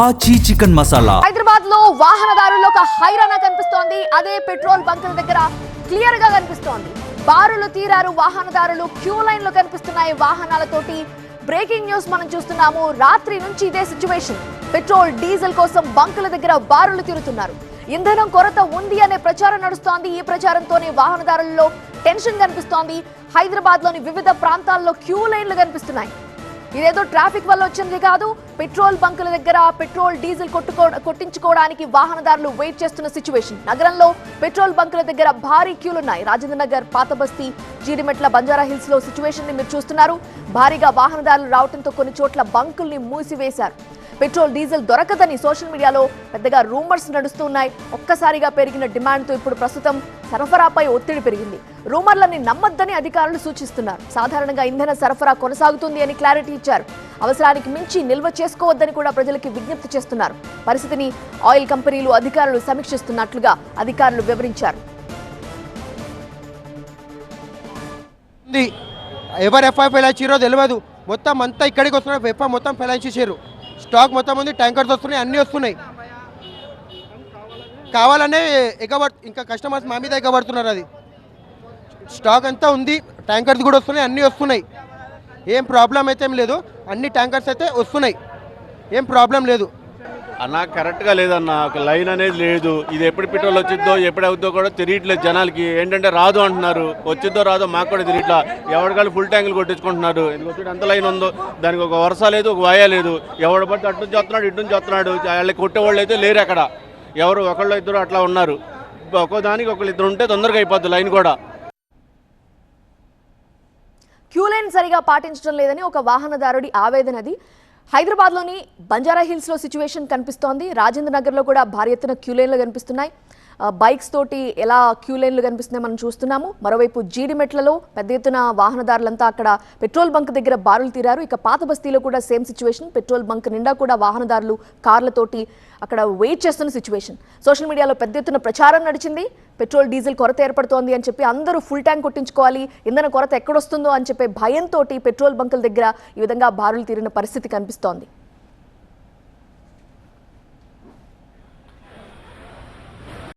ఆచి చికెన్ మసాలా. హైదరాబాద్ లో వాహనదారుల్లో ఒక హైరాణ కనిపిస్తోంది. అదే పెట్రోల్ బంకుల దగ్గర క్లియర్ గా కనిపిస్తోంది. బారులు తీరారు వాహనదారులు, క్యూ లైన్ లో కనిపిస్తున్నాయి వాహనాలతోటి. బ్రేకింగ్ న్యూస్ మనం చూస్తున్నాము. రాత్రి నుంచి ఇదే సిచ్యువేషన్. పెట్రోల్ డీజిల్ కోసం బంకుల దగ్గర బారులు తీరుతున్నారు. ఇంధనం కొరత ఉంది అనే ప్రచారం నడుస్తోంది. ఈ ప్రచారంతోనే వాహనదారుల్లో టెన్షన్ కనిపిస్తోంది. హైదరాబాద్ లోని వివిధ ప్రాంతాల్లో క్యూ లైన్లు కనిపిస్తున్నాయి. ఇదేదో ట్రాఫిక్ వల్ల వచ్చింది కాదు. పెట్రోల్ బంకుల దగ్గర పెట్రోల్ డీజిల్ కొట్టించుకోవడానికి వాహనదారులు వెయిట్ చేస్తున్న సిచ్యువేషన్. నగరంలో పెట్రోల్ బంకుల దగ్గర భారీ క్యూలున్నాయి. రాజేంద్ర నగర్, పాతబస్తీ, జీడిమెట్ల, బంజారా హిల్స్ లో సిచ్యువేషన్ ని మీరు చూస్తున్నారు. భారీగా వాహనదారులు రావడంతో కొన్ని చోట్ల బంకుల్ని మూసివేశారు. పెట్రోల్ డీజిల్ దొరకదని సోషల్ మీడియాలో పెద్దగా రూమర్స్ నడుస్తున్నాయి. ఒక్కసారిగా పెరిగిన డిమాండ్తో ఇప్పుడు ప్రస్తుతం సరఫరాపై ఒత్తిడి పెరిగింది. రూమర్లని నమ్మొద్దని అధికారులు సూచిస్తున్నారు. సాధారణంగా ఇంధన సరఫరా కొనసాగుతుంది అని క్లారిటీ ఇచ్చారు. అవసరానికి మించి నిల్వ చేసుకోవద్దని కూడా ప్రజలకి విజ్ఞప్తి చేస్తున్నారు. పరిస్థితిని ఆయిల్ కంపెనీలు, అధికారులు సమీక్షిస్తున్నట్లుగా అధికారులు వివరించారు. ఎవరు ఎఫ్ఐ ఫెలాచిరో తెలియదు. మొత్తం అంతా ఇక్కడికి వస్తున్నారు. ఎఫ్ఐ మొత్తం ఫెలాచేసారు. స్టాక్ మొత్తం ఉంది, ట్యాంకర్స్ వస్తున్నాయి, అన్నీ వస్తున్నాయి. కావాలనే ఇంకా కస్టమర్స్ మా మీద ఎగబడుతున్నారు. అది స్టాక్ అంతా ఉంది, ట్యాంకర్స్ కూడా వస్తున్నాయి, అన్నీ వస్తున్నాయి. ఏం ప్రాబ్లం అయితే ఏం లేదు. అన్ని ట్యాంకర్స్ అయితే వస్తున్నాయి, ఏం ప్రాబ్లం లేదు. అన్న కరెక్ట్గా లేదన్న, ఒక లైన్ అనేది లేదు. ఇది ఎప్పుడు పెట్రోల్ వచ్చిద్దో ఎప్పుడు అవుద్దో కూడా తెలియట్లేదు జనాలకి. ఏంటంటే రాదు అంటున్నారు, వచ్చిద్దో రాదో మాకు కూడా తెలియట్లా. ఎవరికాళ్ళు ఫుల్ ట్యాంకులు కొట్టించుకుంటున్నారు. ఎందుకు ఎంత లైన్ ఉందో దానికి ఒక వరుస లేదు, ఒక వాయా లేదు. ఎవడు పడితే అటు నుంచి వస్తున్నాడు, ఇటు నుంచి వస్తున్నాడు. వాళ్ళకి కొట్టేవాళ్ళు అయితే లేరు అక్కడ. ఎవరు ఒకళ్ళు ఇద్దరు అట్లా ఉన్నారు. ఒక్కో దానికి ఒకళ్ళు ఇద్దరు ఉంటే తొందరగా అయిపోద్ది లైన్ కూడా. క్యూ లైన్ సరిగా పాటించడం లేదని ఒక వాహనదారుడి ఆవేదనది. హైదరాబాద్లోని బంజారా హిల్స్లో సిచ్యువేషన్ కనిపిస్తోంది. రాజేంద్ర నగర్లో కూడా భారీ ఎత్తున క్యూ లైన్లు కనిపిస్తున్నాయి. బైక్స్ తోటి ఎలా క్యూ లైన్లు కనిపిస్తున్నాయి మనం చూస్తున్నాము. మరోవైపు జీడిమెట్లలో పెద్ద ఎత్తున వాహనదారులంతా అక్కడ పెట్రోల్ బంక్ దగ్గర బారులు తీరారు. ఇక పాత బస్తీలో కూడా సేమ్ సిచ్యువేషన్. పెట్రోల్ బంక్ నిండా కూడా వాహనదారులు కార్లతోటి అక్కడ వెయిట్ చేస్తున్న సిచ్యువేషన్. సోషల్ మీడియాలో పెద్ద ఎత్తున ప్రచారం నడిచింది. పెట్రోల్ డీజిల్ కొరత ఏర్పడుతోంది అని చెప్పి అందరూ ఫుల్ ట్యాంక్ కొట్టించుకోవాలి, ఇంధన కొరత ఎక్కడొస్తుందో అని చెప్పే భయంతో పెట్రోల్ బంకుల దగ్గర ఈ విధంగా బారులు తీరిన పరిస్థితి కనిపిస్తోంది.